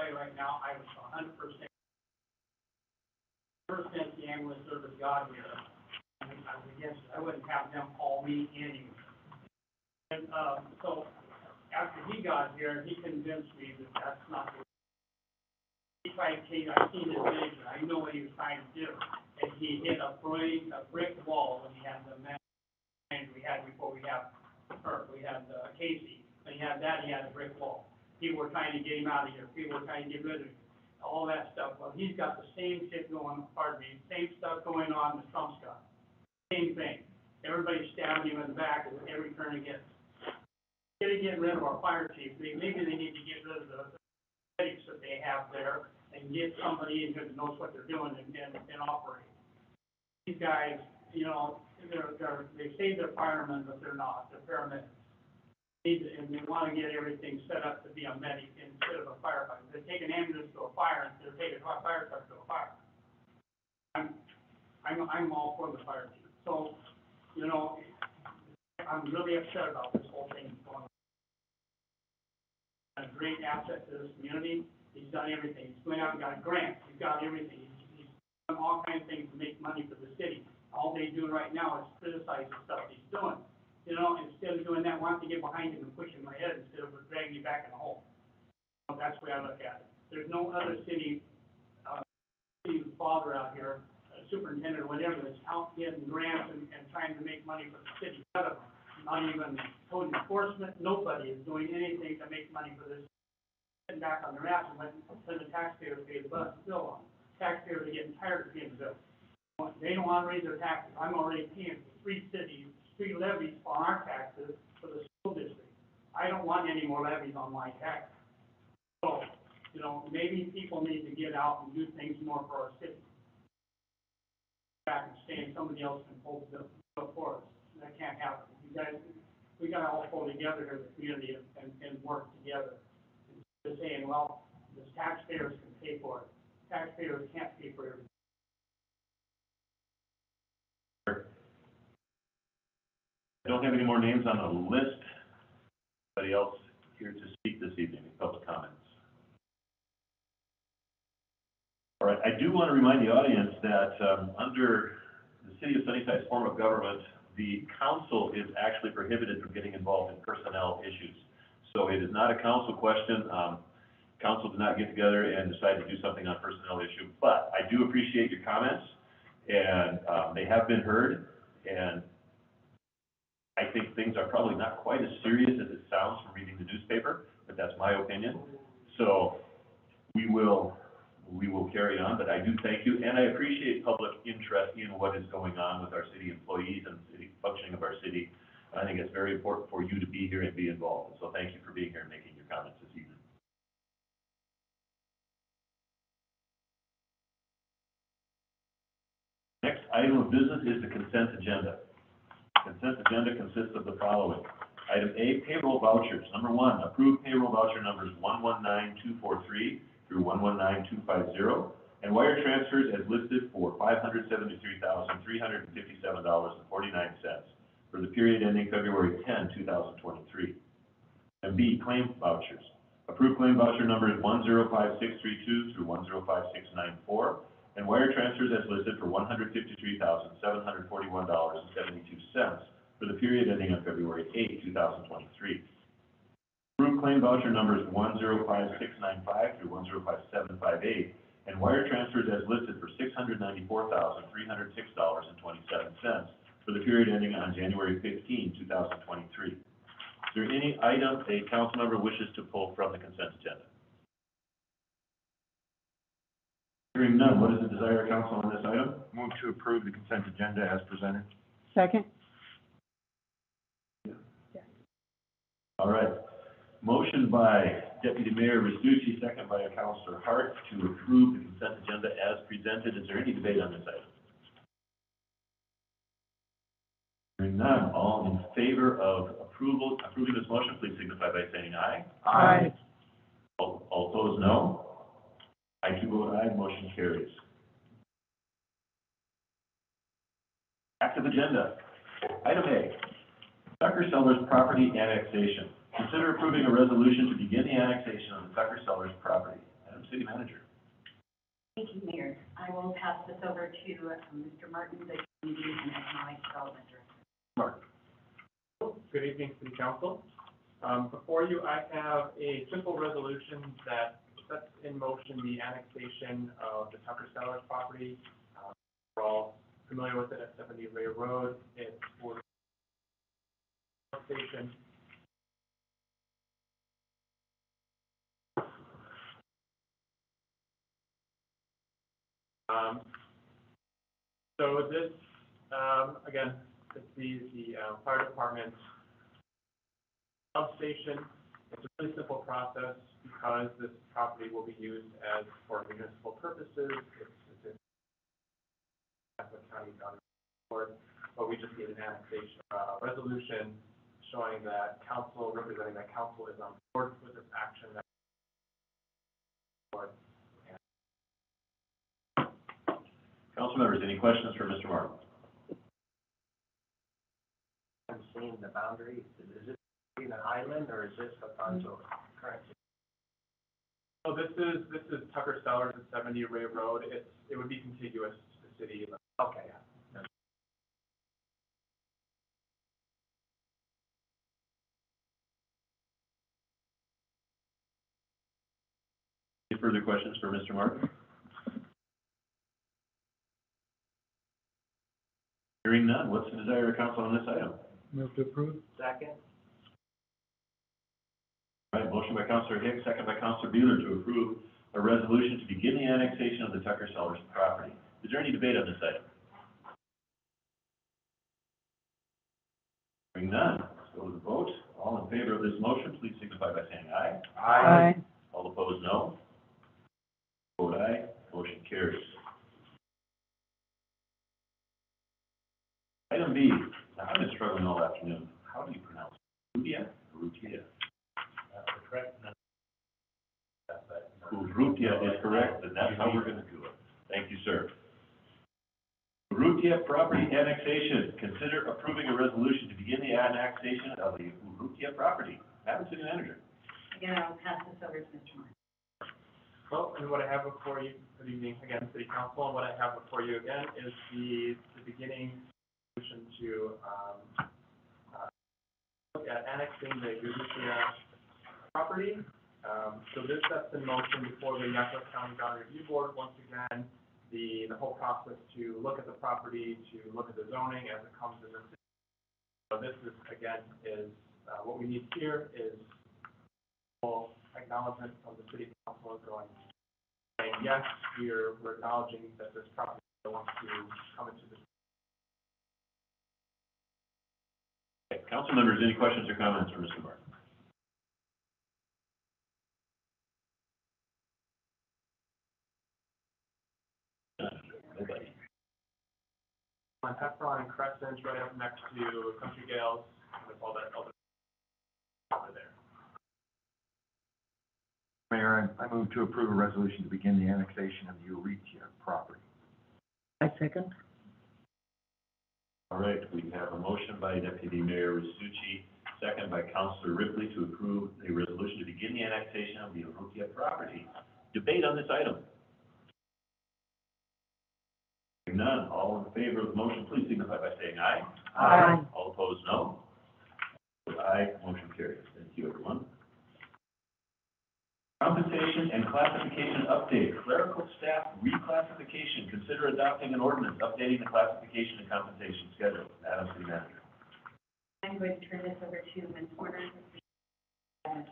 tell you right now, I was 100%. Ever since the ambulance service got here, I was against it. I wouldn't have them call me anyway. And so after he got here, he convinced me that that's not the way. He tried to change. I seen his vision. I know what he was trying to do. And he hit a brick wall when he had the man we had before we had her. We had Casey. When he had that, he had a brick wall. People were trying to get him out of here. People were trying to get rid of him. All that stuff. Well, he's got the same shit going, same stuff going on that Trump's got. Same thing. Everybody's stabbing him in the back at every turn he gets. Instead of getting rid of our fire chief, maybe they need to get rid of the medics that they have there and get somebody in here that knows what they're doing and operate. These guys, you know, they say they're firemen, but they're not. They're paramedics. And they want to get everything set up to be a medic instead of a firefighter. They take an ambulance to a fire instead of taking a fire truck to a fire. I'm all for the fire chief. So, you know, I'm really upset about this whole thing going on. A great asset to this community. He's done everything. He's going out and got grants. He's got everything. He's done all kinds of things to make money for the city. All they do right now is criticize the stuff he's doing. You know, instead of doing that, why don't you get behind him and push him in my head instead of dragging you back in the hole? So that's the way I look at it. There's no other city father out here, superintendent or whatever, that's out getting grants and trying to make money for the city. Not even code enforcement. Nobody is doing anything to make money for this. Sitting back on their ass and letting the taxpayers pay the bill on. Taxpayers are getting tired of paying the bill. They don't want to raise their taxes. I'm already paying for 3 cities. 3 levies on our taxes for the school district. I don't want any more levies on my taxes. So, you know, maybe people need to get out and do things more for our city. Back and saying somebody else can hold the bill for us. That can't happen. You guys, we got to all pull together here in the community and work together. Instead of saying, well, the taxpayers can pay for it. Taxpayers can't pay for everything. I don't have any more names on the list. Anybody else here to speak this evening in public comments? All right, I do want to remind the audience that under the City of Sunnyside's form of government, the council is actually prohibited from getting involved in personnel issues. So it is not a council question. Council did not get together and decide to do something on personnel issue, but I do appreciate your comments, and they have been heard, and I think things are probably not quite as serious as it sounds from reading the newspaper, but that's my opinion. So we will carry on, but I do thank you, and I appreciate public interest in what is going on with our city employees and city functioning of our city. I think it's very important for you to be here and be involved. So thank you for being here and making your comments this evening. Next item of business is the consent agenda. Consent agenda consists of the following. Item A, payroll vouchers. Number 1, approve payroll voucher numbers 119243 through 119250, and wire transfers as listed for $573,357.49 for the period ending February 10, 2023. And B, claim vouchers. Approve claim voucher numbers 105632 through 105694, and wire transfers as listed for $153,741.72 for the period ending on February 8, 2023. Approve claim voucher numbers 105695 through 105758, and wire transfers as listed for $694,306.27 for the period ending on January 15, 2023. Is there any item a council member wishes to pull from the consent agenda? Hearing none, what is the desire of council on this item? Move to approve the consent agenda as presented. Second. All right. Motion by Deputy Mayor Restucci, second by Councilor Hart, to approve the consent agenda as presented. Is there any debate on this item? Hearing none, all in favor of approving this motion, please signify by saying aye. Aye. All opposed, no. I too vote aye, motion carries. Active agenda. Item A, Tucker Sellers property annexation. Consider approving a resolution to begin the annexation of the Tucker Sellers property. Madam will pass this over to Mr. Martin, the Community and Economic Development Director. Mark. Good evening, City Council. Before you, I have a simple resolution that sets in motion the annexation of the Tucker Sellers property. We're all familiar with it at 70 Ray Road. It's for the station. So this, again, it's the fire department substation. It's a really simple process because this property will be used as for municipal purposes. It's in the county board, but we just need an annexation resolution showing that council, representing that council is on board with this action. That board. Council members, any questions for Mr. Martin? I'm seeing the boundary, is it in an island or is this Alfonso currently? So this is Tucker Sellers at 70 Ray Road. It would be contiguous to the city. Okay. Any further questions for Mr. Martin? Hearing none, what's the desire of council on this item? Move to approve. Second? All right, motion by Councilor Hicks, second by Councilor Bueller to approve a resolution to begin the annexation of the Tucker Sellers property. Is there any debate on this item? Hearing none, let's go to the vote. All in favor of this motion, please signify by saying aye. Aye. All opposed, no. Vote aye, motion carries. Item B, now I've been struggling all afternoon. How do you pronounce it? Urrutia? Urrutia. That's the correct Urrutia is correct, and that's how we're gonna do it. Thank you, sir. Urrutia property annexation. Consider approving a resolution to begin the annexation of the Urrutia property. Madam City Manager. Again, I will pass this over to Mr. Martin. Well, and what I have before you, good evening again, City Council, and what I have before you again is the beginning resolution to look at annexing the Urrutia property. So this sets in motion before the Yakima County Boundary Review Board, once again, the whole process to look at the property, to look at the zoning as it comes in the city. So this is, again, what we need here is full acknowledgement from the City Council going, saying, yes, we're acknowledging that this property wants to come into the. Okay, council members, any questions or comments for Mr. Martin? On Heffron and Crescent, right up next to Country Gales, with all that over there. Mayor, I move to approve a resolution to begin the annexation of the Urrutia property. I second. All right, we have a motion by Deputy Mayor Risucci, second by Councilor Ripley to approve a resolution to begin the annexation of the Urrutia property. Debate on this item. Hearing none, all in favor of the motion, please signify by saying aye. Aye. All opposed, no. Aye, motion carries. Thank you, everyone. Compensation and classification update, clerical staff reclassification. Consider adopting an ordinance updating the classification and compensation schedule. Madam City Manager. I'm going to turn this over to Ms. Porter. Thank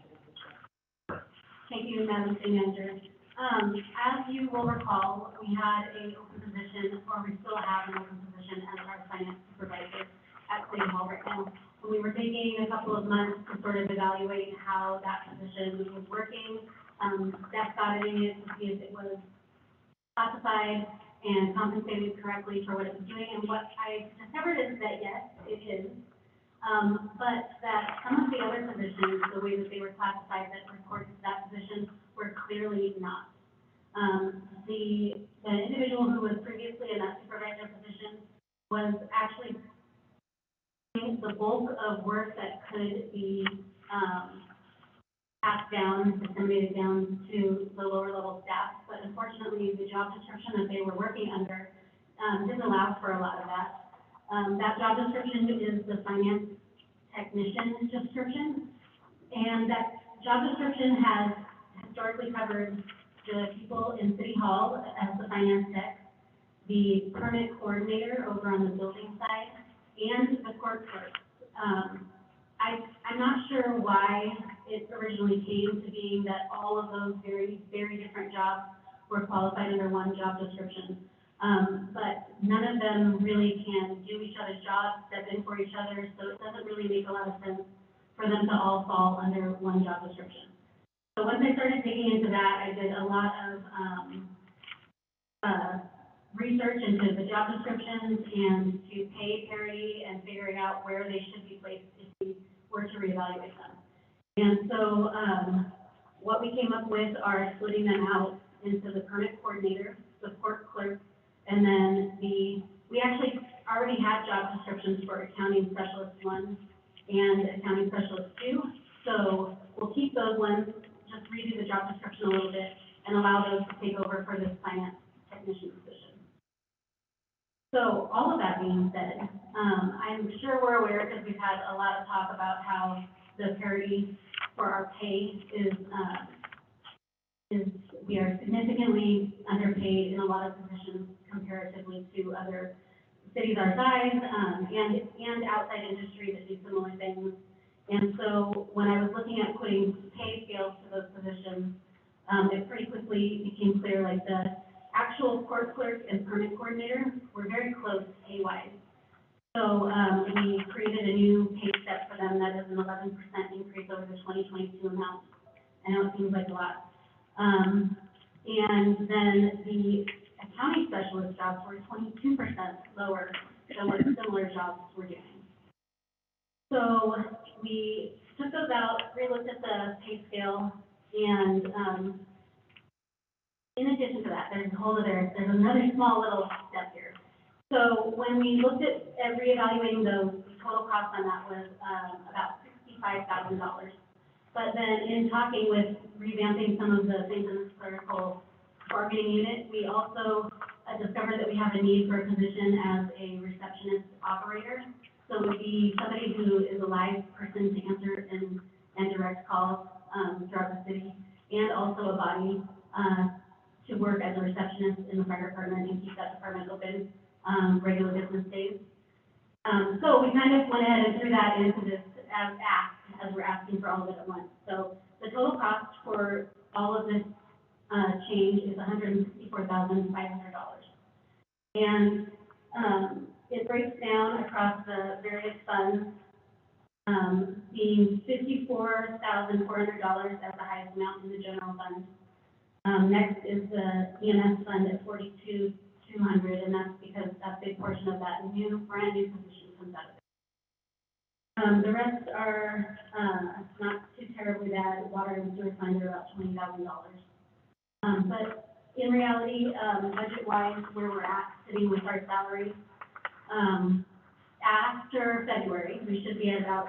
you, Madam City Manager. As you will recall, we had an open position, or we still have an open position as our finance supervisor at City Hall right now. And we were taking a couple of months to sort of evaluate how that position was working, staff auditing it to see if it was classified and compensated correctly for what it was doing. And what I discovered is that yes, it is. But that some of the other positions, the way that they were classified that reported to that position, were clearly not. The individual who was previously in that supervisor position was actually doing the bulk of work that could be passed down, disseminated down to the lower level staff, but unfortunately, the job description that they were working under, didn't allow for a lot of that. That job description is the finance technician description, and that job description has historically covered the people in City Hall as the finance tech, the permit coordinator over on the building side, and the court clerk. I'm not sure why it originally came to being that all of those very, very different jobs were qualified under one job description. But none of them really can do each other's jobs, step in for each other, so it doesn't really make a lot of sense for them to all fall under one job description. So once I started digging into that, I did a lot of, research into the job descriptions and to pay parity and figuring out where they should be placed if we were to reevaluate them. And so, what we came up with are splitting them out into the permit coordinator, the court clerk, and then we actually already had job descriptions for accounting specialist 1 and accounting specialist 2. So we'll keep those ones, just redo the job description a little bit and allow those to take over for this finance technician position. So all of that being said, I'm sure we're aware because we've had a lot of talk about how the parity for our pay is we are significantly underpaid in a lot of positions comparatively to other cities our size, and outside industry that do similar things. And so when I was looking at putting pay scales to those positions, it pretty quickly became clear, like the actual court clerk and permit coordinator were very close pay-wise. So, we created a new pay step for them that is an 11% increase over the 2022 amount. I know it seems like a lot. And then the accounting specialist jobs were 22% lower than what similar jobs were doing. So we took those out, relooked at the pay scale, and, in addition to that, there's another small little step here. So when we looked at reevaluating those, the total cost on that was, about $65,000. But then in talking with revamping some of the things in the clerical bargaining unit, we also discovered that we have a need for a position as a receptionist operator. So it would be somebody who is a live person to answer and direct calls throughout the city, and also a body to work as a receptionist in the fire department and keep that department open regular business days. So we kind of went ahead and threw that into this as we're asking for all of it at once. So the total cost for all of this change is $164,500. And it breaks down across the various funds, being $54,400 as the highest amount in the general fund. Next is the EMS fund at $42,200, and that's because a big portion of that brand new position comes out of it. The rest are, not too terribly bad. Water and sewer fund are about $20,000. But in reality, budget-wise, where we're at, sitting with our salaries, after February, we should be at about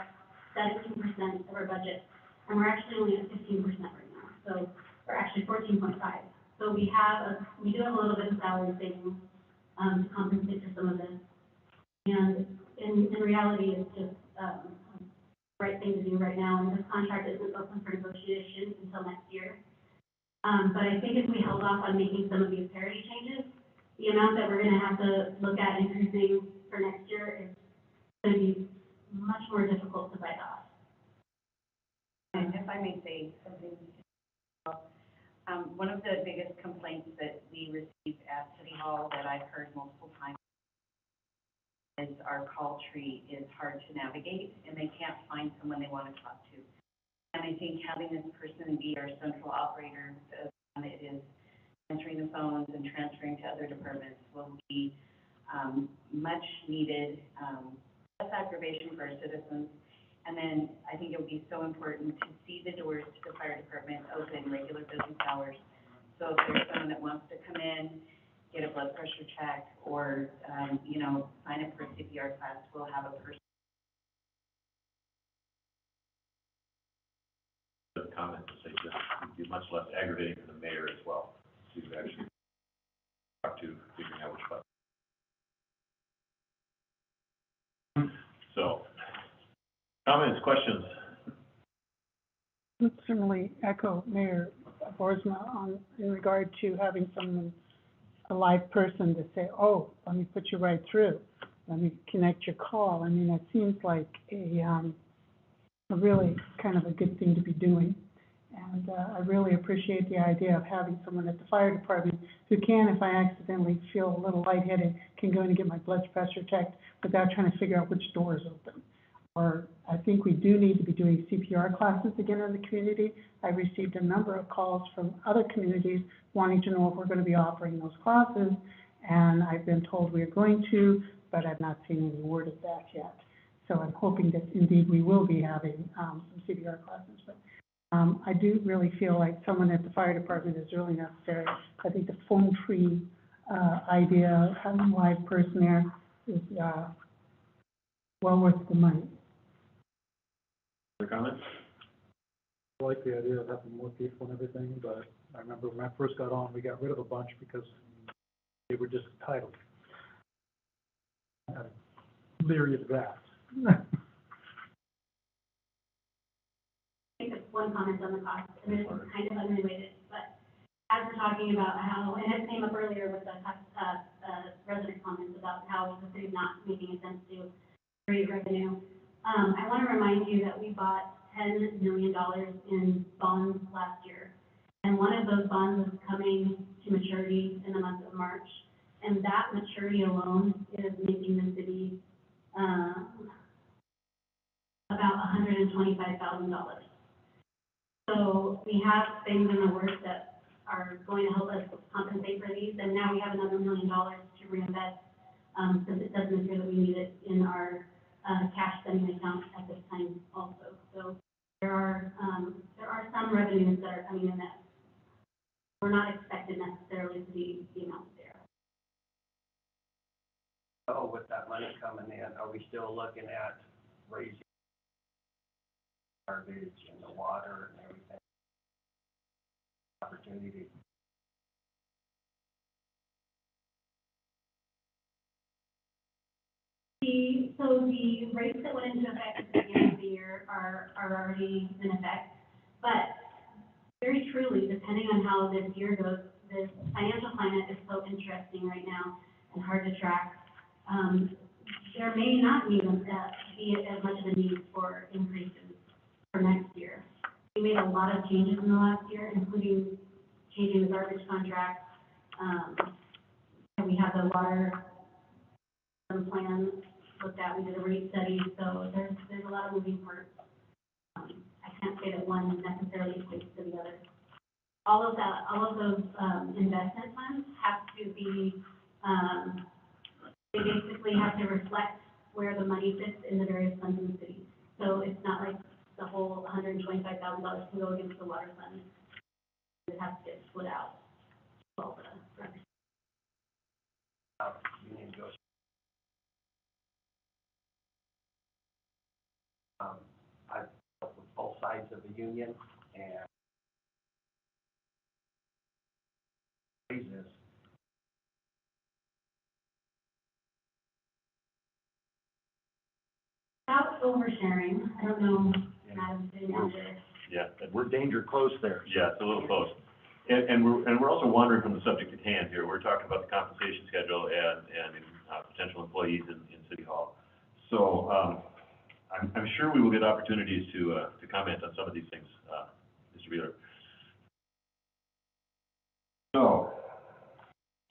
17% of our budget, and we're actually only at 15% right now. So we're actually 14.5. So we do have a little bit of salary savings to compensate for some of this. And in reality, it's just the right thing to do right now. And this contract isn't open for negotiation until next year. But I think if we held off on making some of these parity changes, the amount that we're going to have to look at increasing for next year is going to be much more difficult to bite off. And if I may say something, one of the biggest complaints that we receive at City Hall that I've heard multiple times is our call tree is hard to navigate, and they can't find someone they want to talk to. And I think having this person be our central operator, it is answering the phones and transferring to other departments, will be much needed, less aggravation for our citizens. And then I think it would be so important to see the doors to the fire department open regular business hours. So if there's someone that wants to come in, get a blood pressure check, or, sign up for a CPR class, we'll have a person. public comment to say this would be much less aggravating for the mayor as well, to actually talk to figuring out which button. So, comments, questions? Would certainly echo Mayor Boersma in regard to having someone, a live person to say, oh, let me put you right through. Let me connect your call. I mean, it seems like a really kind of a good thing to be doing. And I really appreciate the idea of having someone at the fire department who can, if I accidentally feel a little lightheaded, can go in and get my blood pressure checked without trying to figure out which door is open. Or I think we do need to be doing CPR classes again in the community. I received a number of calls from other communities wanting to know if we're going to be offering those classes. And I've been told we're going to, but I've not seen any word of that yet. So I'm hoping that indeed we will be having some CPR classes. But I do really feel like someone at the fire department is really necessary. I think the phone-free idea, having a live person there is well worth the money. Other comments? I like the idea of having more people and everything, but I remember when I first got on, we got rid of a bunch because they were just entitled. I'm leery of that. I think it's one comment on the cost, and it's kind of unrelated, but as we're talking about how, and it came up earlier with the resident comments about how the city's not making a sense to raise revenue. I want to remind you that we bought $10 million in bonds last year, and one of those bonds is coming to maturity in the month of March, and that maturity alone is making the city about $125,000. So we have things in the works that are going to help us compensate for these, and now we have another $1 million to reinvest, since it doesn't appear that we need it in our cash spending account at this time also. So there are some revenues that are coming in that we're not expected necessarily to be the amount there. So with that money coming in, are we still looking at raising garbage and the water and everything? Opportunity. So the rates that went into effect at the beginning of the year are already in effect, but very truly, depending on how this year goes, the financial climate is so interesting right now and hard to track. There may not even be as much of a need for increases for next year. We made a lot of changes in the last year, including changing the garbage contract. And we have the water plan looked at. We did a rate study, so there's a lot of moving parts. I can't say that one necessarily equates to the other. All of those investment funds have to be, they basically have to reflect where the money fits in the various funds in the city. So it's not like the whole $125,000 can go against the water fund. It has to get split out. Well, Union goes. I've worked with both sides of the union and raises. without oversharing, I don't know, Madam City Manager. Yeah, We're danger close there. yeah, it's a little close. And we're also wandering from the subject at hand here. We're talking about the compensation schedule and potential employees in City Hall. So, I'm sure we will get opportunities to comment on some of these things, Mr. Beeler. So,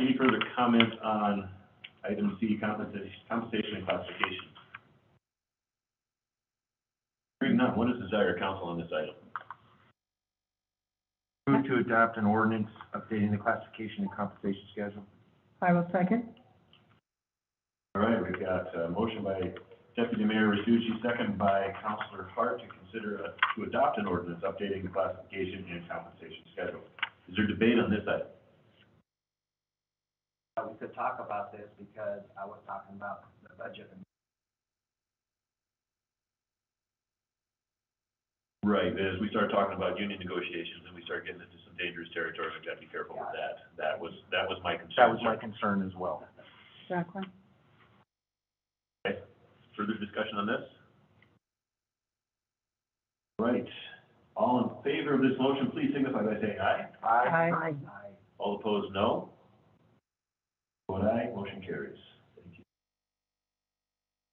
any further comment on item C, compensation and classification? Hearing none, what is the desire of council on this item? Move to adopt an ordinance updating the classification and compensation schedule. I will second. All right, we've got a motion by Deputy Mayor Rasucci, second by Councilor Hart to consider to adopt an ordinance updating the classification and compensation schedule. Is there debate on this item? We could talk about this because I was talking about the budget. Right, as we start talking about union negotiations and we start getting into some dangerous territory, we've got to be careful with that. That was my concern. That was my concern as well. Exactly. Okay, further discussion on this? Right, all in favor of this motion, please signify by saying aye. Aye. All opposed, no. Vote aye, motion carries. Thank you.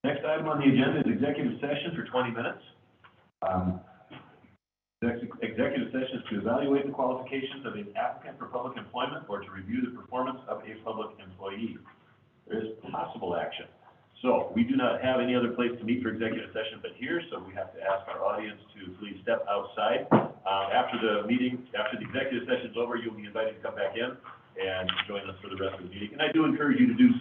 Next item on the agenda is executive session for 20 minutes. Executive session is to evaluate the qualifications of an applicant for public employment or to review the performance of a public employee. There is possible action. So we do not have any other place to meet for executive session but here, so we have to ask our audience to please step outside. After the executive session is over, you'll be invited to come back in and join us for the rest of the meeting. And I do encourage you to do so.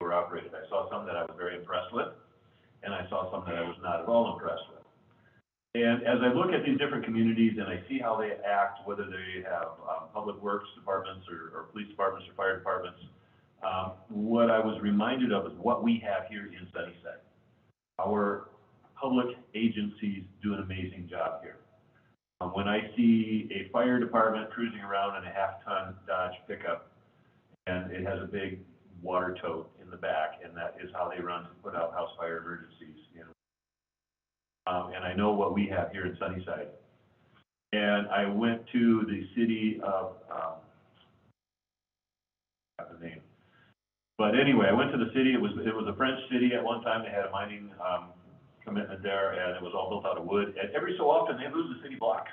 Were operated. I saw some that I was very impressed with, and I saw some that I was not at all impressed with. And as I look at these different communities and I see how they act, whether they have public works departments or police departments or fire departments, what I was reminded of is what we have here in Sunnyside. Our public agencies do an amazing job here. When I see a fire department cruising around in a half-ton Dodge pickup, and it has a big water tote in the back, and that is how they run to put out house fire emergencies, you know. And I know what we have here in Sunnyside. And I went to the city of, I forgot the name. But anyway, I went to the city. It was a French city at one time. They had a mining commitment there, and it was all built out of wood. And every so often, they lose the city block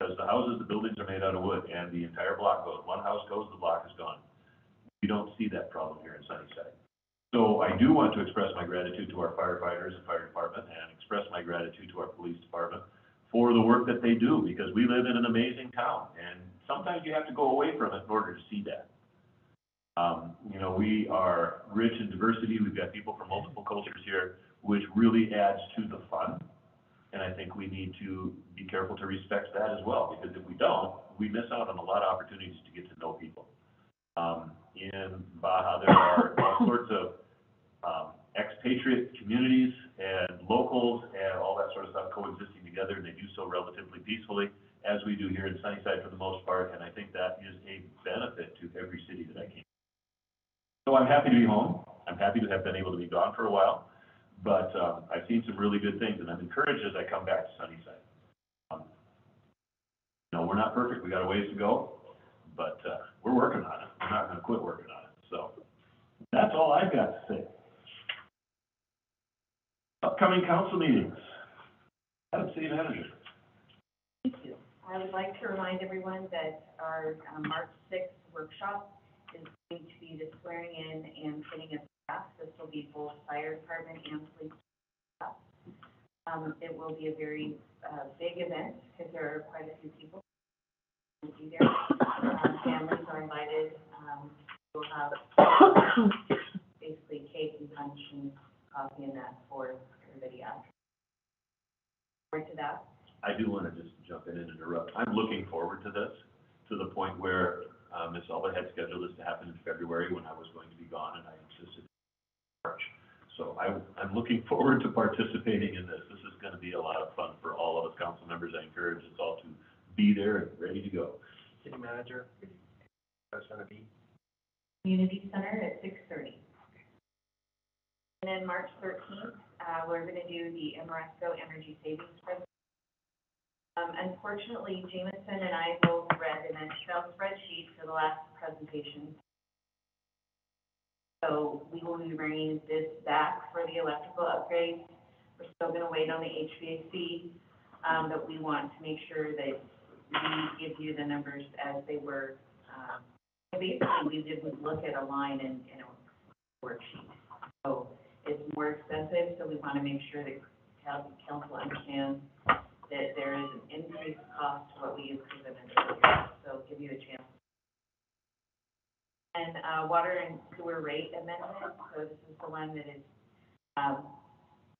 because the houses, the buildings are made out of wood, and the entire block goes. One house goes, the block is gone. We don't see that problem here in Sunnyside. So I do want to express my gratitude to our firefighters and fire department, and express my gratitude to our police department for the work that they do, because we live in an amazing town, and sometimes you have to go away from it in order to see that. You know, we are rich in diversity. We've got people from multiple cultures here, which really adds to the fun. And I think we need to be careful to respect that as well, because if we don't, we miss out on a lot of opportunities to get to know people. In Baja, there are all sorts of expatriate communities and locals and all that sort of stuff coexisting together, and they do so relatively peacefully, as we do here in Sunnyside for the most part, and I think that is a benefit to every city that I came. So I'm happy to be home. I'm happy to have been able to be gone for a while, but I've seen some really good things, and I'm encouraged as I come back to Sunnyside. You know, we're not perfect. We got a ways to go, but we're working on it. We're not going to quit working on it. So that's all I've got to say. Upcoming council meetings. Madam City Manager. Thank you. I would like to remind everyone that our March 6th workshop is going to be the swearing in and fitting of staff. This will be both fire department and police staff. It will be a very big event because there are quite a few people who will be there. Families are invited. We'll have basically cake and punch and coffee and that for everybody after. Forward to that. I do want to just jump in and interrupt. I'm looking forward to this, to the point where Ms. Alba had scheduled this to happen in February when I was going to be gone, and I insisted in March. So I'm looking forward to participating in this. This is going to be a lot of fun for all of us council members. I encourage us all to be there and ready to go. City manager, that's gonna be. Community Center at 6:30. And then March 13th, we're going to do the Amoresco Energy Savings Presentation. Unfortunately, Jameson and I both read an Excel spreadsheet for the last presentation. So we will be bringing this back for the electrical upgrades. We're still going to wait on the HVAC, but we want to make sure that we give you the numbers as they were. Basically, we didn't look at a line in a worksheet. So it's more expensive, so we want to make sure that council understands that there is an increased cost to what we presented earlier, so give you a chance. And, water and sewer rate amendment, so this is the one that is,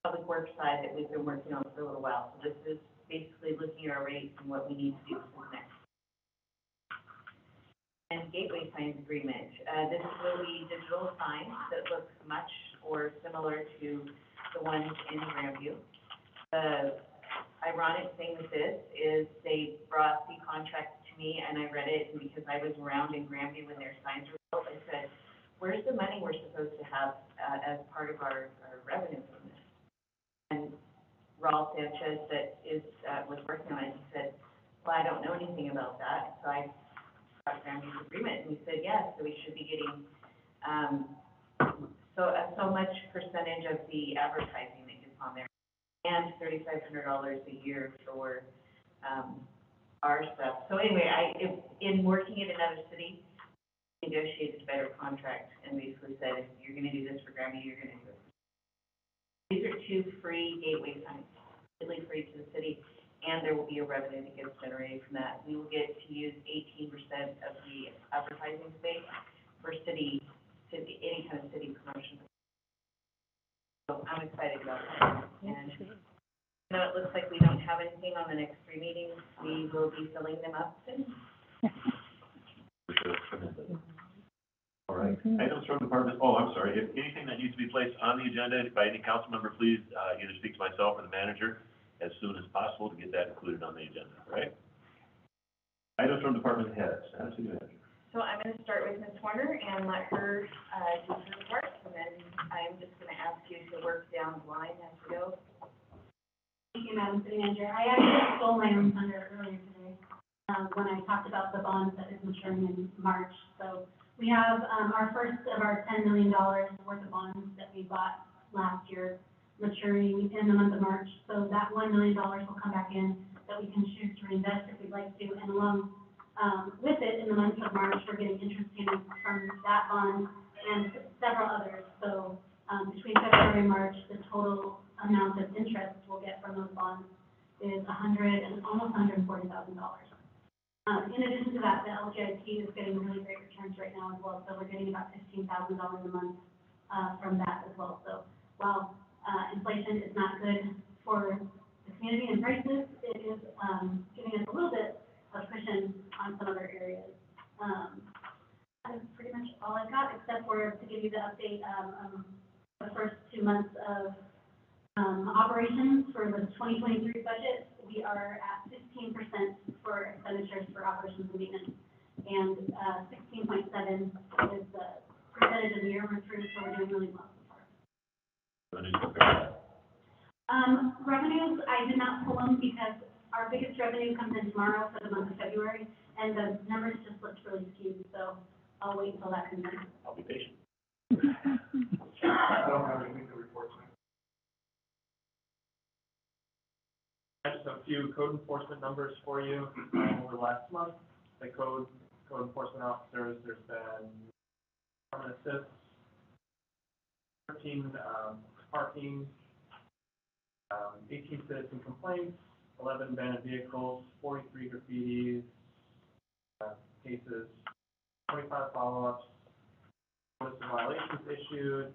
public works side that we've been working on for a little while. So this is basically looking at our rates and what we need to do for the next. And gateway signs agreement, this will be digital signs that looks much or similar to the ones in Grandview. The ironic thing with this is they brought the contract to me and I read it, and because I was around in Grandview when their signs were built, I said, where's the money we're supposed to have, as part of our revenue from this? And Raul Sanchez that is, was working on it, he said, well, I don't know anything about that, so I got Grandview's agreement, and we said, yes, so we should be getting, so much percentage of the advertising that gets on there, and $3,500 a year for, our stuff. So anyway, in working in another city, negotiated a better contract, and basically said, if you're gonna do this for Grandview, you're gonna do it. These are two free gateway signs, completely free to the city, and there will be a revenue that gets generated from that. We will get to use 18% of the advertising space for city, any kind of city promotion. So I'm excited about that. And you know, it looks like we don't have anything on the next 3 meetings. We will be filling them up soon. All right, items from department, oh, I'm sorry, if anything that needs to be placed on the agenda by any council member, please, either speak to myself or the manager as soon as possible to get that included on the agenda, right? Items from department heads, City Manager. So I'm gonna start with Ms. Warner and let her, do her part, and then I'm just gonna ask you to work down the line as we go. Thank you, Madam City Manager. I actually stole my own thunder earlier today, when I talked about the bonds that is maturing in March. So we have, our first of our $10 million worth of bonds that we bought last year maturing in the month of March. So that $1 million will come back in that we can choose to reinvest if we'd like to. And along, with it, in the month of March, we're getting interest payments from that bond and several others. So, between February and March, the total amount of interest we'll get from those bonds is almost $140,000. In addition to that, the LGIP is getting really great returns right now as well, so we're getting about $15,000 a month, from that as well. So while, inflation is not good for the community and prices, it is, giving us a little bit of cushion on some other areas. That is pretty much all I've got, except for to give you the update, the first 2 months of operations for the 2023 budget. We are at 15% for expenditures for operations and maintenance, and 16.7 is the percentage of the year we're through, so we're doing really well so far. Revenues, I did not pull them because our biggest revenue comes in tomorrow for the month of February, and the numbers just looked really skewed, so I'll wait until that comes in. I'll be patient. I don't have anything to report tonight. Just a few code enforcement numbers for you. Over the last month, the code enforcement officers, there's been permanent assists, 13 parking, 18 citizen complaints, 11 abandoned vehicles, 43 graffitis, cases, 25 follow-ups, notice of violations issued,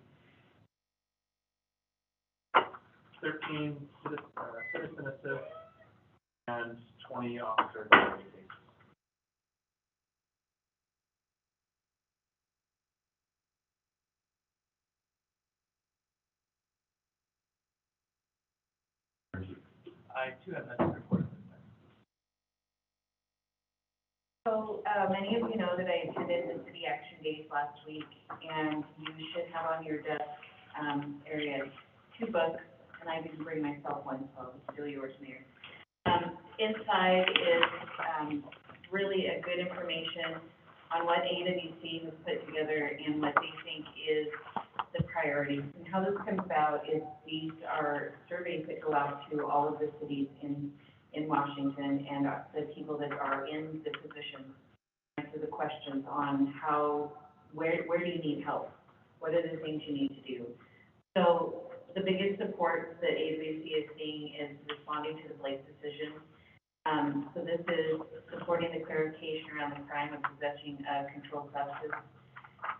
13 citizen assists, and 20 officer cases. I too have nothing to report at this time. So, many of you know that I attended the City Action Days last week, and you should have on your desk, area 2 books, and I didn't bring myself one, so I'll just steal yours, Mayor. Inside is, really a good information on what AWC has put together and what they think is the priorities. And how this comes about is these are surveys that go out to all of the cities in Washington, and the people that are in the position answer the questions on where do you need help? What are the things you need to do? So the biggest support that AWC is seeing is responding to the Blake decision. So this is supporting the clarification around the crime of possessing a controlled substance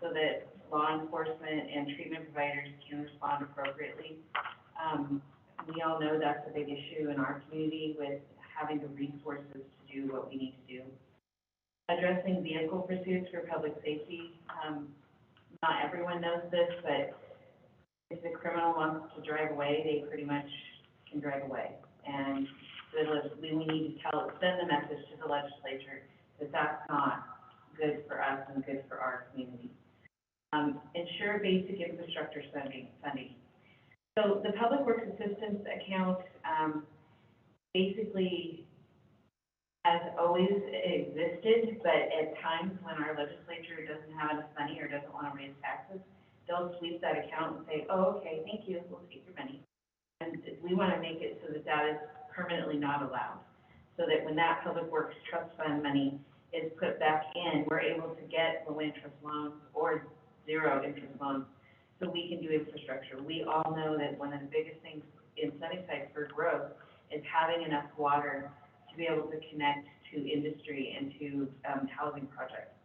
so that law enforcement and treatment providers can respond appropriately. We all know that's a big issue in our community with having the resources to do what we need to do. Addressing vehicle pursuits for public safety. Not everyone knows this, but if the criminal wants to drive away, they pretty much can drive away. And we need to send the message to the legislature that that's not good for us and good for our community. Ensure basic infrastructure funding. So the Public Works Assistance account, basically has always existed, but at times when our legislature doesn't have enough money or doesn't want to raise taxes, they'll sweep that account and say, oh, okay, thank you, we'll take your money. And we want to make it so that that is permanently not allowed, so that when that Public Works Trust Fund money is put back in, we're able to get low interest loans or zero interest loans, so we can do infrastructure. We all know that one of the biggest things in Sunnyside for growth is having enough water to be able to connect to industry and to housing projects.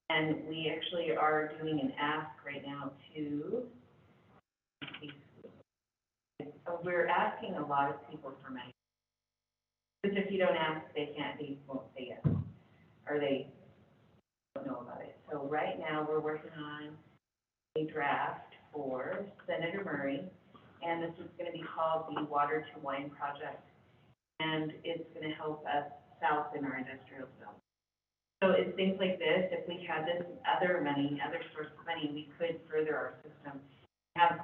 And we actually are doing an ask right now to, we're asking a lot of people for money. Because if you don't ask, they won't say yes, or they don't know about it. So right now, we're working on a draft for Senator Murray, and this is going to be called the Water to Wine Project. And it's going to help us south in our industrial zone. So it's things like this. If we had this other money, other source of money, we could further our system, have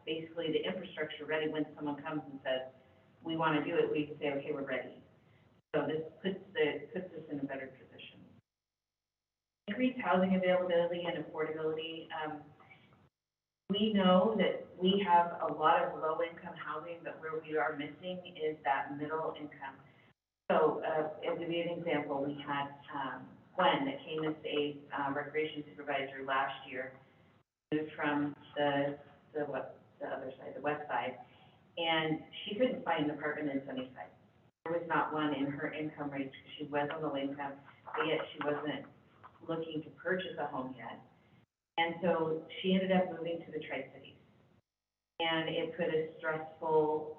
basically the infrastructure ready when someone comes and says, we want to do it, we can say, okay, we're ready. So this puts us in a better position. Increase housing availability and affordability. We know that we have a lot of low-income housing, but where we are missing is that middle income. So, as to give you an example, we had Gwen that came as a recreation supervisor last year, moved from the other side, the west side, and she couldn't find an apartment in Sunnyside. There was not one in her income range because she was on low income, but yet she wasn't looking to purchase a home yet. And so she ended up moving to the Tri-Cities. And it put a stressful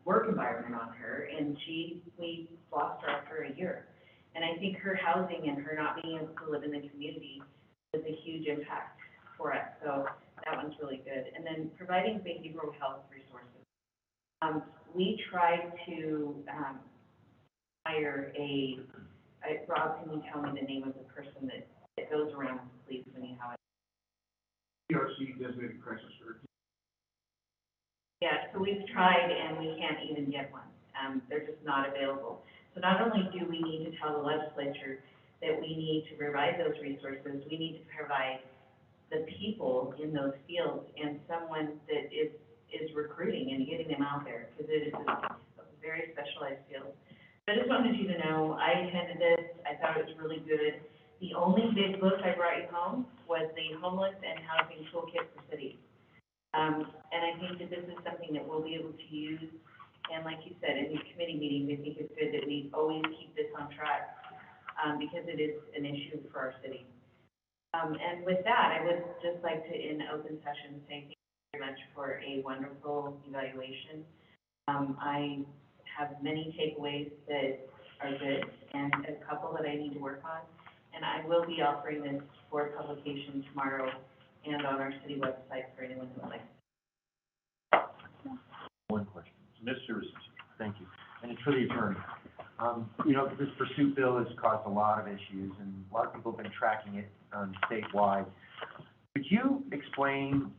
work environment on her, and we lost her after a year. And I think her housing and her not being able to live in the community was a huge impact for us. So that one's really good. And then providing behavioral health resources. We tried to hire Rob, can you tell me the name of the person that goes around with the police when you have it? PRC designated crisis or. Yeah, so we've tried and we can't even get one. They're just not available. So not only do we need to tell the legislature that we need to provide those resources, we need to provide the people in those fields and someone that is recruiting and getting them out there, because it is a very specialized field. So I just wanted you to know, I attended this, I thought it was really good. The only big book I brought you home was the Homeless and Housing Toolkit for Cities. And I think that this is something that we'll be able to use. And like you said, in your committee meetings, I think it's good that we always keep this on track, because it is an issue for our city. And with that, I would just like to, in open session, say thank you very much for a wonderful evaluation. I have many takeaways that are good and a couple that I need to work on. And I will be offering this for publication tomorrow and on our city website for anyone who would like. One question. Mr. Thank you. And it's for the attorney. You know, this pursuit bill has caused a lot of issues, and a lot of people have been tracking it statewide. Could you explain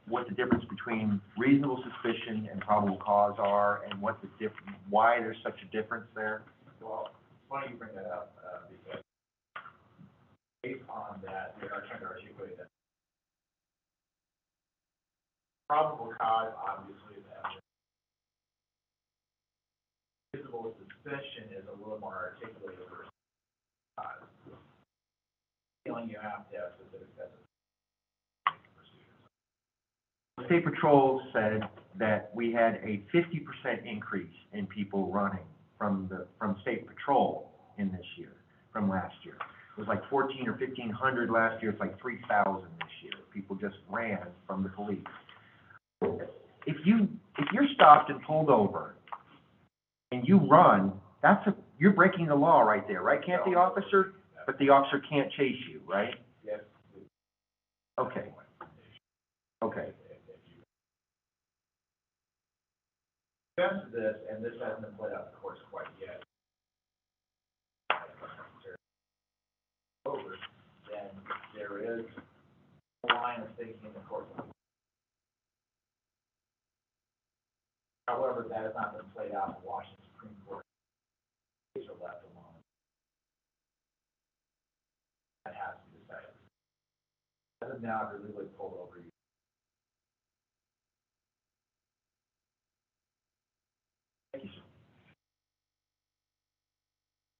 what the difference between reasonable suspicion and probable cause are, and what the why there's such a difference there? Well, why don't you bring that up, because based on that, we are trying to articulate that. Probable cause, obviously, is evidence. Reasonable suspicion is a little more articulated versus cause. Feeling you have to have specific evidence. State Patrol said that we had a 50% increase in people running from State Patrol in this year, from last year. It was like 1,400 or 1,500 last year, it's like 3,000 this year. People just ran from the police. If you're stopped and pulled over and you run, you're breaking the law right there, right? Can't the officer, but the officer can't chase you, right? Yes. Okay. Okay. Sense of this, and this hasn't been played out in the courts quite yet. Over, then there is a line of thinking in the court. However, that has not been played out in Washington Supreme Court. These are left alone. That has to be decided. As of now, if you're legally pulled over, you. Thank you, sir.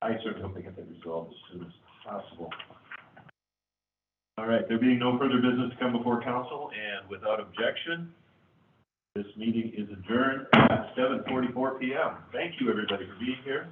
I certainly hope they get that resolved as soon as possible. All right, there being no further business to come before council, and without objection, this meeting is adjourned at 7:44 PM. Thank you, everybody, for being here.